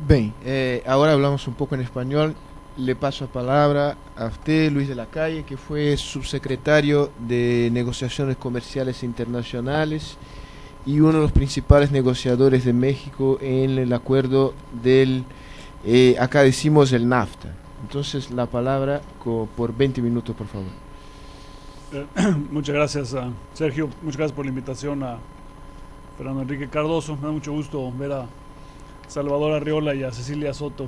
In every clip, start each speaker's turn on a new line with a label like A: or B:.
A: Bem, ahora hablamos un poco en español. Le paso la palabra a usted, Luis de la Calle, que fue subsecretario de Negociaciones Comerciales Internacionales y uno de los principales negociadores de México en el acuerdo del, acá decimos el NAFTA. Entonces, la palabra por 20 minutos, por favor.
B: Muchas gracias, Sergio. Muchas gracias por la invitación a Fernando Enrique Cardoso. Me da mucho gusto ver a Salvador Arriola y a Cecilia Soto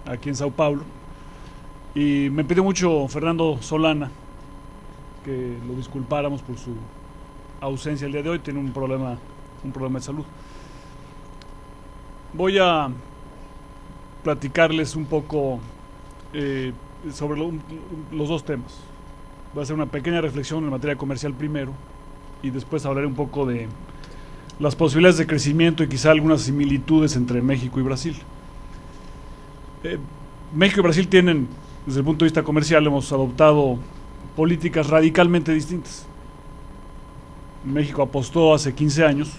B: aquí en Sao Paulo. Y me pidió mucho Fernando Solana que lo disculpáramos por su ausencia el día de hoy. Tiene un problema de salud. Voy a platicarles un poco sobre los dos temas. Voy a hacer una pequeña reflexión en materia comercial primero y después hablaré un poco de las posibilidades de crecimiento y quizá algunas similitudes entre México y Brasil. México y Brasil tienen, desde el punto de vista comercial, hemos adoptado políticas radicalmente distintas. México apostó hace 15 años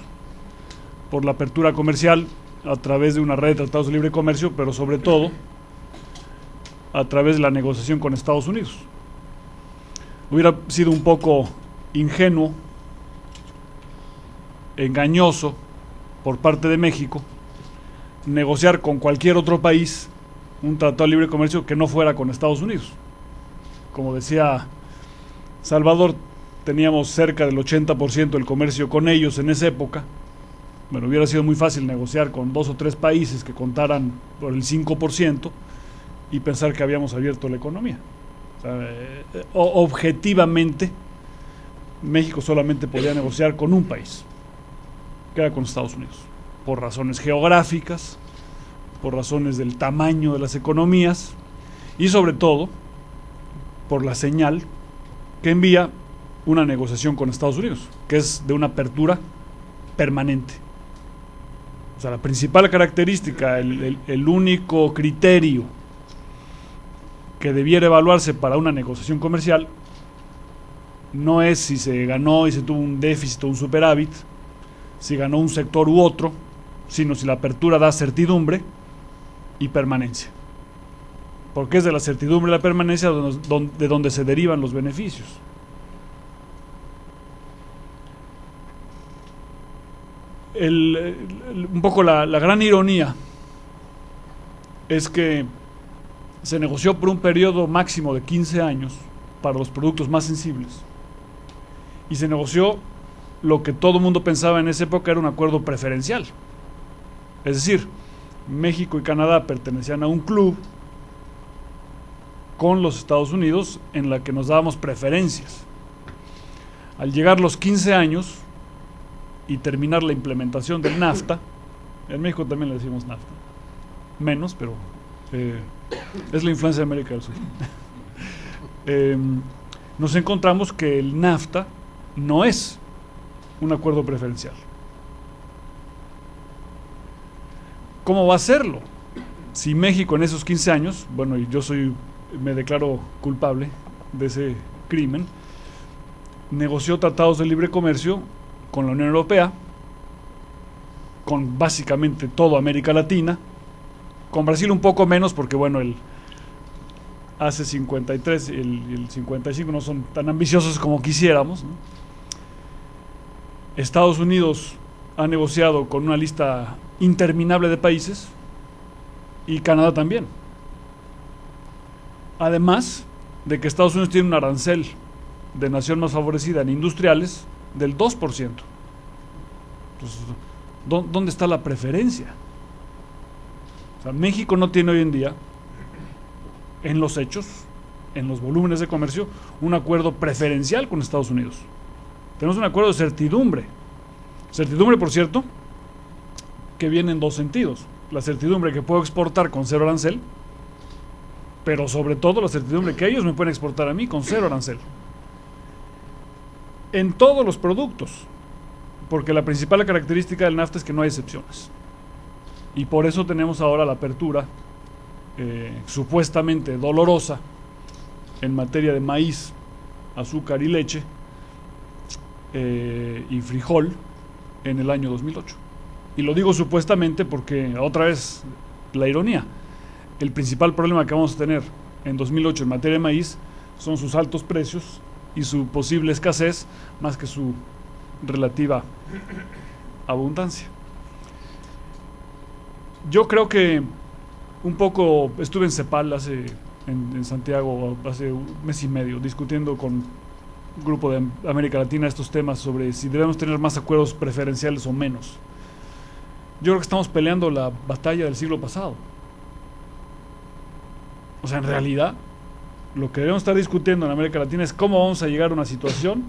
B: por la apertura comercial a través de una red de tratados de libre comercio, pero sobre todo a través de la negociación con Estados Unidos. Hubiera sido un poco ingenuo, engañoso por parte de México negociar con cualquier otro país un tratado de libre comercio que no fuera con Estados Unidos. Como decía Salvador, teníamos cerca del 80% del comercio con ellos en esa época. Bueno, hubiera sido muy fácil negociar con 2 o 3 países que contaran por el 5% y pensar que habíamos abierto la economía. O sea, objetivamente, México solamente podía negociar con un país, que era con Estados Unidos, por razones geográficas, por razones del tamaño de las economías y sobre todo por la señal que envía una negociación con Estados Unidos, que es de una apertura permanente. O sea, la principal característica, el único criterio que debiera evaluarse para una negociación comercial no es si se ganó y se tuvo un déficit o un superávit, si ganó un sector u otro, sino si la apertura da certidumbre y permanencia. Porque es de la certidumbre y la permanencia de donde se derivan los beneficios. Un poco la gran ironía es que se negoció por un periodo máximo de 15 años para los productos más sensibles y se negoció lo que todo el mundo pensaba en esa época era un acuerdo preferencial. Es decir, México y Canadá pertenecían a un club con los Estados Unidos en la que nos dábamos preferencias. Al llegar los 15 años y terminar la implementación del NAFTA, en México también le decimos NAFTA, menos, pero es la influencia de América del Sur. Nos encontramos que el NAFTA no es un acuerdo preferencial. ¿Cómo va a serlo? Si México en esos 15 años, bueno, y yo me declaro culpable de ese crimen, negoció tratados de libre comercio con la Unión Europea, con básicamente toda América Latina, con Brasil un poco menos porque bueno, hace 53 y el 55 no son tan ambiciosos como quisiéramos, ¿no? Estados Unidos ha negociado con una lista interminable de países y Canadá también. Además de que Estados Unidos tiene un arancel de nación más favorecida en industriales del 2%. Entonces, ¿dónde está la preferencia? O sea, México no tiene hoy en día, en los hechos, en los volúmenes de comercio, un acuerdo preferencial con Estados Unidos. Tenemos un acuerdo de certidumbre. Certidumbre, por cierto, que viene en dos sentidos. La certidumbre que puedo exportar con 0 arancel, pero sobre todo la certidumbre que ellos me pueden exportar a mí con 0 arancel. En todos los productos, porque la principal característica del NAFTA es que no hay excepciones. Y por eso tenemos ahora la apertura supuestamente dolorosa en materia de maíz, azúcar y leche y frijol en el año 2008. Y lo digo supuestamente porque otra vez la ironía. El principal problema que vamos a tener en 2008 en materia de maíz son sus altos precios y su posible escasez más que su relativa abundancia. Yo creo que un poco estuve en CEPAL en Santiago hace un mes y medio discutiendo con un grupo de América Latina estos temas sobre si debemos tener más acuerdos preferenciales o menos. Yo creo que estamos peleando la batalla del siglo pasado. O sea, en realidad, lo que debemos estar discutiendo en América Latina es cómo vamos a llegar a una situación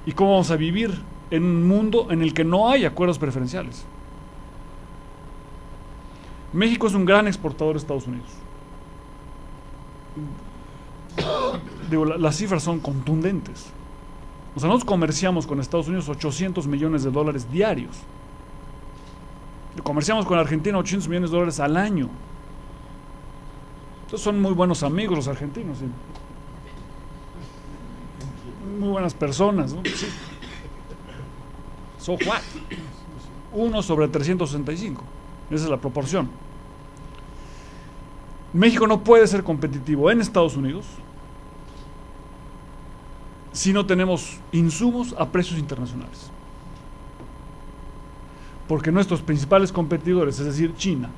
B: y cómo vamos a vivir en un mundo en el que no hay acuerdos preferenciales. México es un gran exportador de Estados Unidos. Digo, las cifras son contundentes. O sea, nosotros comerciamos con Estados Unidos $800 millones diarios. Comerciamos con Argentina $800 millones al año. Entonces son muy buenos amigos los argentinos, ¿sí? Muy buenas personas, ¿no? Sí. So what? 1/365. Esa es la proporción. México no puede ser competitivo en Estados Unidos si no tenemos insumos a precios internacionales. Porque nuestros principales competidores, es decir, China,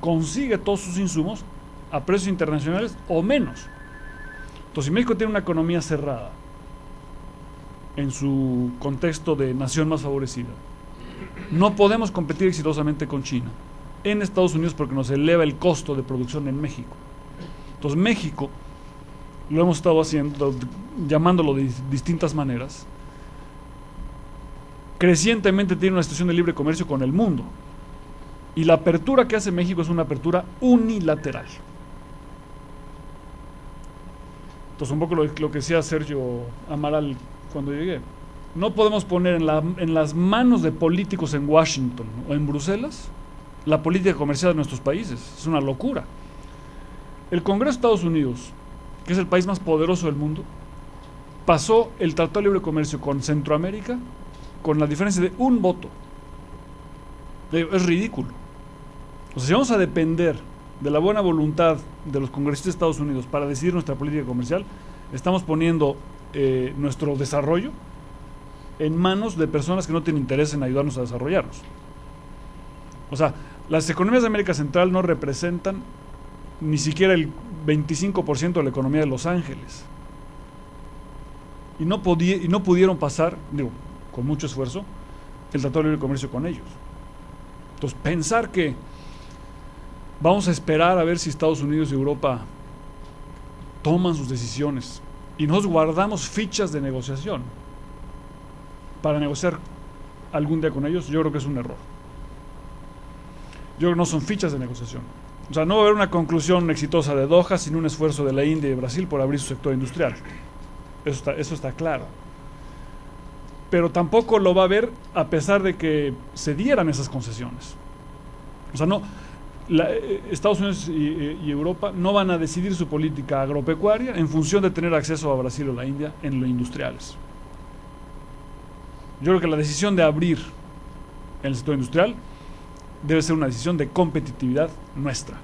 B: consigue todos sus insumos a precios internacionales o menos. Entonces, si México tiene una economía cerrada en su contexto de nación más favorecida, no podemos competir exitosamente con China en Estados Unidos porque nos eleva el costo de producción en México. Entonces, México lo hemos estado haciendo, llamándolo de distintas maneras. Crecientemente tiene una situación de libre comercio con el mundo. Y la apertura que hace México es una apertura unilateral. Entonces, un poco lo que decía Sergio Amaral cuando llegué. No podemos poner en las manos de políticos en Washington o en Bruselas la política comercial de nuestros países. Es una locura. El Congreso de Estados Unidos, que es el país más poderoso del mundo, pasó el Tratado de Libre Comercio con Centroamérica con la diferencia de un voto. Es ridículo. O sea, si vamos a depender de la buena voluntad de los congresistas de Estados Unidos para decidir nuestra política comercial, estamos poniendo nuestro desarrollo en manos de personas que no tienen interés en ayudarnos a desarrollarnos. O sea, las economías de América Central no representan ni siquiera el 25% de la economía de Los Ángeles. Y no pudieron pasar, digo, con mucho esfuerzo, el Tratado de Libre Comercio con ellos. Entonces, pensar que vamos a esperar a ver si Estados Unidos y Europa toman sus decisiones y nos guardamos fichas de negociación para negociar algún día con ellos, yo creo que es un error. Yo creo que no son fichas de negociación. O sea, no va a haber una conclusión exitosa de Doha sin un esfuerzo de la India y Brasil por abrir su sector industrial. Eso está claro. Pero tampoco lo va a haber a pesar de que se dieran esas concesiones. O sea, Estados Unidos y Europa no van a decidir su política agropecuaria en función de tener acceso a Brasil o la India en lo industriales. Yo creo que la decisión de abrir en el sector industrial debe ser una decisión de competitividad nuestra.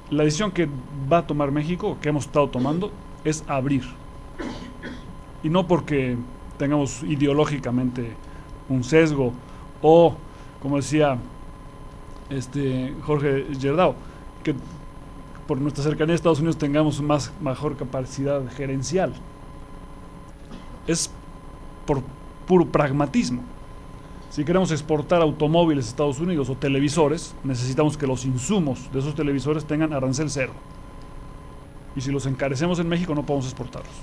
B: La decisión que va a tomar México, que hemos estado tomando, es abrir. Y no porque tengamos ideológicamente un sesgo o, como decía Jorge Gerdau, que por nuestra cercanía a Estados Unidos tengamos mejor capacidad gerencial. Es por puro pragmatismo. Si queremos exportar automóviles a Estados Unidos o televisores, necesitamos que los insumos de esos televisores tengan arancel cero. Y si los encarecemos en México, no podemos exportarlos.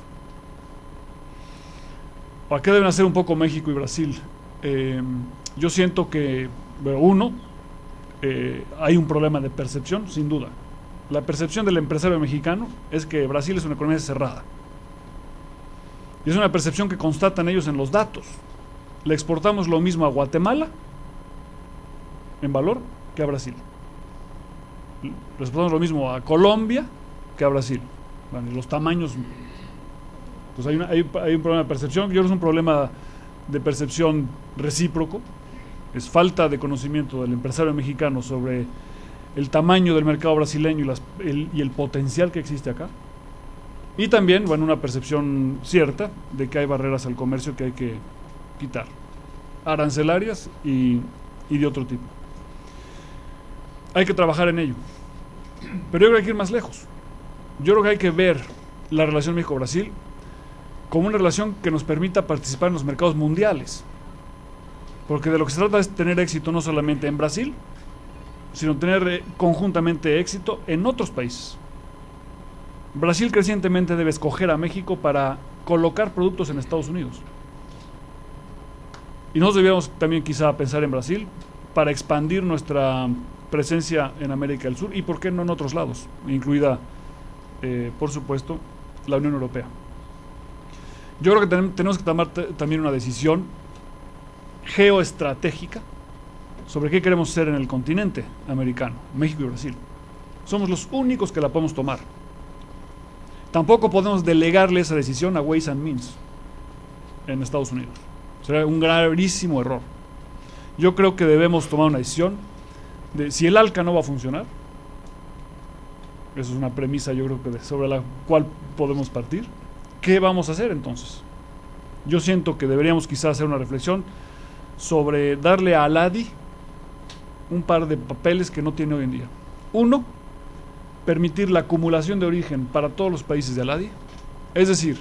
B: ¿A qué deben hacer un poco México y Brasil? Yo siento que, hay un problema de percepción, sin duda. La percepción del empresario mexicano es que Brasil es una economía cerrada. Y es una percepción que constatan ellos en los datos. Le exportamos lo mismo a Guatemala en valor que a Brasil. Le exportamos lo mismo a Colombia que a Brasil. Bueno, los tamaños. Pues hay un problema de percepción. Yo creo que es un problema de percepción recíproco. Es falta de conocimiento del empresario mexicano sobre el tamaño del mercado brasileño y el potencial que existe acá. Y también, bueno, una percepción cierta de que hay barreras al comercio que hay que quitar, arancelarias y de otro tipo. Hay que trabajar en ello. Pero yo creo que hay que ir más lejos. Yo creo que hay que ver la relación México-Brasil como una relación que nos permita participar en los mercados mundiales. Porque de lo que se trata es tener éxito no solamente en Brasil, sino tener conjuntamente éxito en otros países. Brasil crecientemente debe escoger a México para colocar productos en Estados Unidos. Y nosotros deberíamos también quizá pensar en Brasil para expandir nuestra presencia en América del Sur y por qué no en otros lados, incluida, por supuesto, la Unión Europea. Yo creo que tenemos que tomar también una decisión geoestratégica sobre qué queremos ser en el continente americano, México y Brasil. Somos los únicos que la podemos tomar. Tampoco podemos delegarle esa decisión a Ways and Means en Estados Unidos. Sería un gravísimo error. Yo creo que debemos tomar una decisión de si el ALCA no va a funcionar. Eso es una premisa, yo creo que sobre la cual podemos partir. ¿Qué vamos a hacer entonces? Yo siento que deberíamos quizás hacer una reflexión sobre darle a ALADI un par de papeles que no tiene hoy en día. Uno, permitir la acumulación de origen para todos los países de ALADI. Es decir,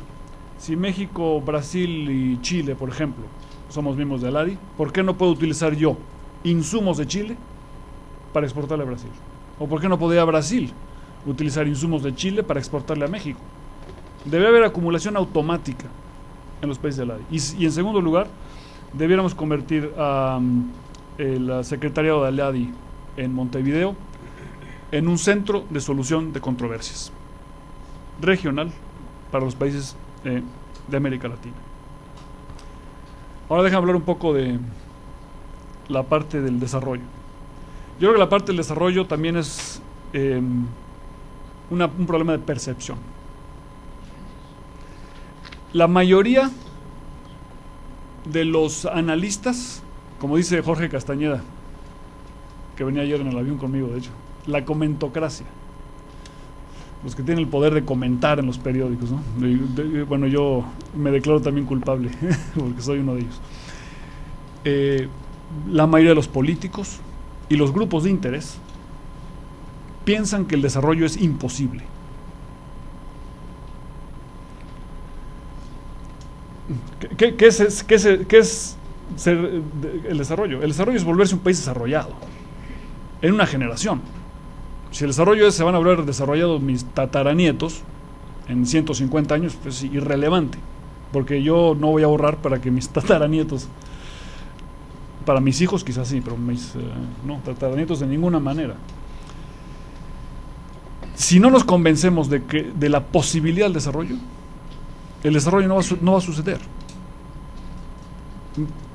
B: si México, Brasil y Chile, por ejemplo, somos miembros de ALADI, ¿por qué no puedo utilizar yo insumos de Chile para exportarle a Brasil? ¿O por qué no podría Brasil utilizar insumos de Chile para exportarle a México? Debe haber acumulación automática en los países de ALADI. Y en segundo lugar, debiéramos convertir a el secretariado de ALADI en Montevideo en un centro de solución de controversias regional para los países de América Latina. Ahora déjame hablar un poco de la parte del desarrollo. Yo creo que la parte del desarrollo también es un problema de percepción. La mayoría de los analistas, como dice Jorge Castañeda, que venía ayer en el avión conmigo, de hecho, la comentocracia, los que tienen el poder de comentar en los periódicos, ¿no? Bueno, yo me declaro también culpable porque soy uno de ellos. La mayoría de los políticos y los grupos de interés piensan que el desarrollo es imposible. ¿Qué es ser el desarrollo? El desarrollo es volverse un país desarrollado en una generación. Si el desarrollo es se van a volver desarrollados mis tataranietos en 150 años, pues es irrelevante, porque yo no voy a ahorrar para que mis tataranietos, para mis hijos quizás sí, pero mis no, tataranietos de ninguna manera. Si no nos convencemos de la posibilidad del desarrollo, el desarrollo no va a suceder.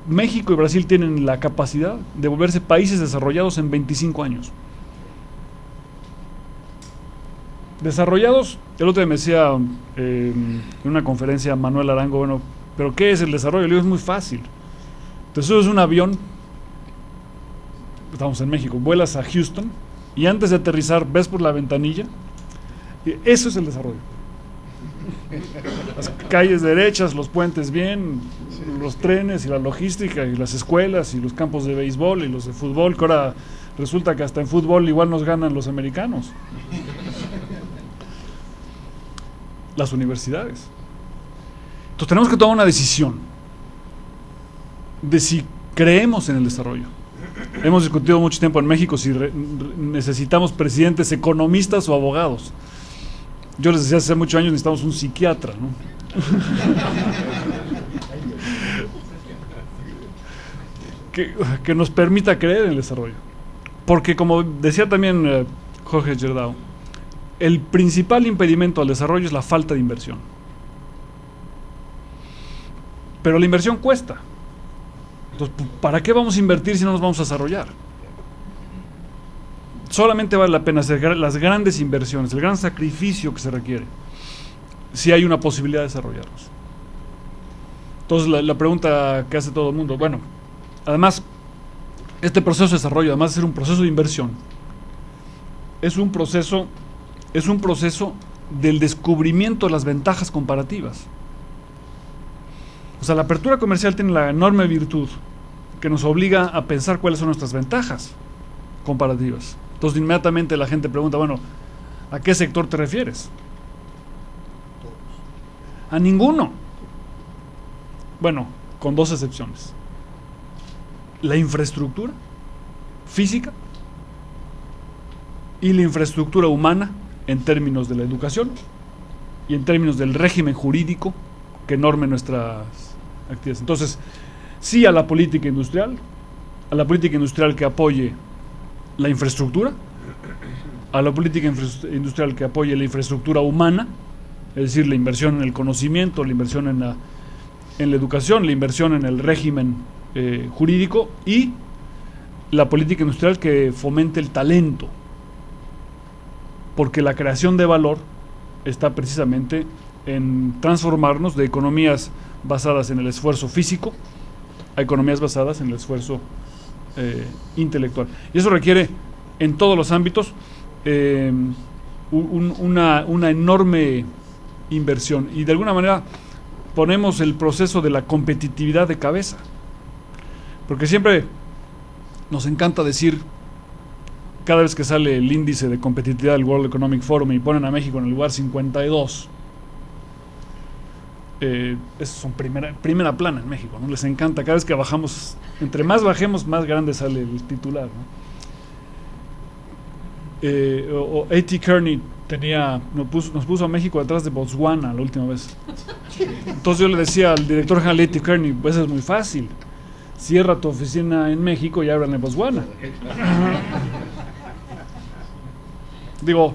B: México y Brasil tienen la capacidad de volverse países desarrollados en 25 años. Desarrollados, el otro día me decía en una conferencia Manuel Arango, bueno, ¿pero qué es el desarrollo? Le digo, es muy fácil. Te subes un avión, estamos en México, vuelas a Houston y antes de aterrizar ves por la ventanilla, y eso es el desarrollo. Las calles derechas, los puentes bien, los trenes y la logística y las escuelas y los campos de béisbol y los de fútbol, que ahora resulta que hasta en fútbol igual nos ganan los americanos. Las universidades. Entonces tenemos que tomar una decisión de si creemos en el desarrollo. Hemos discutido mucho tiempo en México si necesitamos presidentes economistas o abogados. Yo les decía hace muchos años necesitamos un psiquiatra, ¿no? que nos permita creer en el desarrollo. Porque como decía también Jorge Gerdau, el principal impedimento al desarrollo es la falta de inversión. Pero la inversión cuesta. Entonces, ¿para qué vamos a invertir si no nos vamos a desarrollar? Solamente vale la pena hacer las grandes inversiones, el gran sacrificio que se requiere, si hay una posibilidad de desarrollarnos. Entonces, la pregunta que hace todo el mundo, bueno, además, este proceso de desarrollo, además de ser un proceso de inversión, es un proceso del descubrimiento de las ventajas comparativas. O sea, la apertura comercial tiene la enorme virtud que nos obliga a pensar cuáles son nuestras ventajas comparativas. Entonces, inmediatamente la gente pregunta, bueno, ¿a qué sector te refieres? A ninguno. Bueno, con dos excepciones. La infraestructura física y la infraestructura humana en términos de la educación y en términos del régimen jurídico que norme nuestras actividades. Entonces, sí a la política industrial que apoye la infraestructura, a la política industrial que apoye la infraestructura humana, es decir, la inversión en el conocimiento, la inversión en la educación, la inversión en el régimen jurídico, y la política industrial que fomente el talento, porque la creación de valor está precisamente en transformarnos de economías basadas en el esfuerzo físico a economías basadas en el esfuerzo intelectual. Y eso requiere en todos los ámbitos una enorme inversión, y de alguna manera ponemos el proceso de la competitividad de cabeza, porque siempre nos encanta decir, cada vez que sale el índice de competitividad del World Economic Forum y ponen a México en el lugar 52, eso es primera plana en México, ¿no? Les encanta, cada vez que bajamos, entre más bajemos, más grande sale el titular, ¿no? A.T. Kearney nos puso a México detrás de Botswana la última vez. Entonces yo le decía al director general A.T. Kearney, pues es muy fácil, cierra tu oficina en México y ábrela en Botswana. Digo,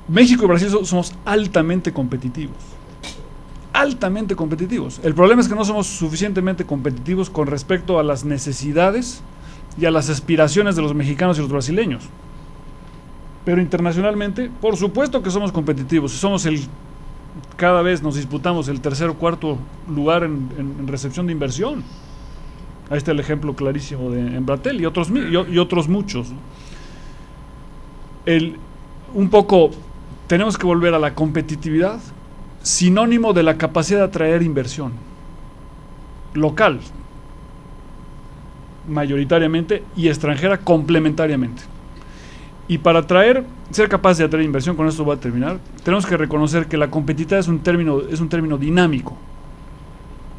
B: México y Brasil somos altamente competitivos. Altamente competitivos. El problema es que no somos suficientemente competitivos con respecto a las necesidades y a las aspiraciones de los mexicanos y los brasileños. Pero internacionalmente, por supuesto que somos competitivos. Cada vez nos disputamos el tercer o cuarto lugar en recepción de inversión. Ahí está el ejemplo clarísimo de Embratel y otros muchos. Un poco tenemos que volver a la competitividad, sinónimo de la capacidad de atraer inversión local mayoritariamente y extranjera complementariamente. Y para ser capaz de atraer inversión, con esto voy a terminar, tenemos que reconocer que la competitividad es un término dinámico.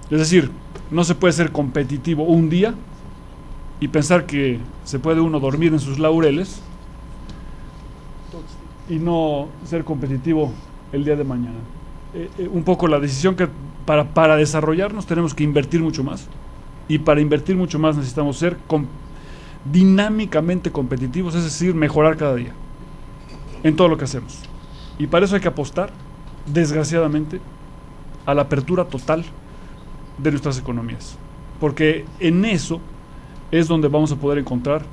B: Es decir, no se puede ser competitivo un día y pensar que se puede uno dormir en sus laureles y no ser competitivo el día de mañana. Un poco la decisión que para desarrollarnos tenemos que invertir mucho más, y para invertir mucho más necesitamos ser dinámicamente competitivos, es decir, mejorar cada día en todo lo que hacemos, y para eso hay que apostar, desgraciadamente, a la apertura total de nuestras economías, porque en eso es donde vamos a poder encontrar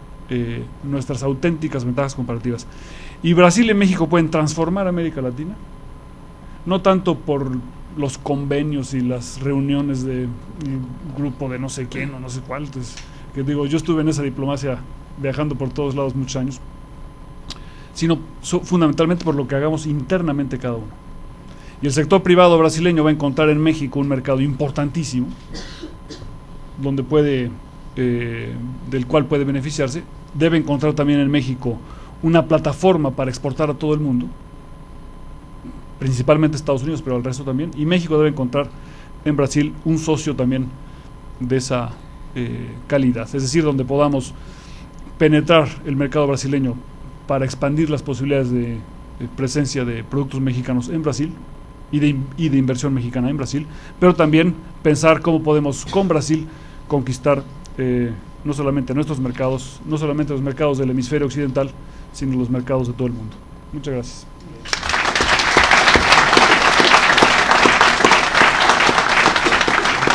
B: nuestras auténticas ventajas comparativas. Y Brasil y México pueden transformar América Latina, no tanto por los convenios y las reuniones de grupo de no sé quién o no sé cuál. Entonces, que digo, yo estuve en esa diplomacia viajando por todos lados muchos años, sino fundamentalmente por lo que hagamos internamente cada uno. Y el sector privado brasileño va a encontrar en México un mercado importantísimo, donde del cual puede beneficiarse. Debe encontrar también en México una plataforma para exportar a todo el mundo, principalmente Estados Unidos, pero al resto también. Y México debe encontrar en Brasil un socio también de esa calidad, es decir, donde podamos penetrar el mercado brasileño para expandir las posibilidades de presencia de productos mexicanos en Brasil y de inversión mexicana en Brasil, pero también pensar cómo podemos con Brasil conquistar no solamente nuestros mercados, no solamente los mercados del hemisferio occidental, sino los mercados de todo el mundo. Muchas gracias.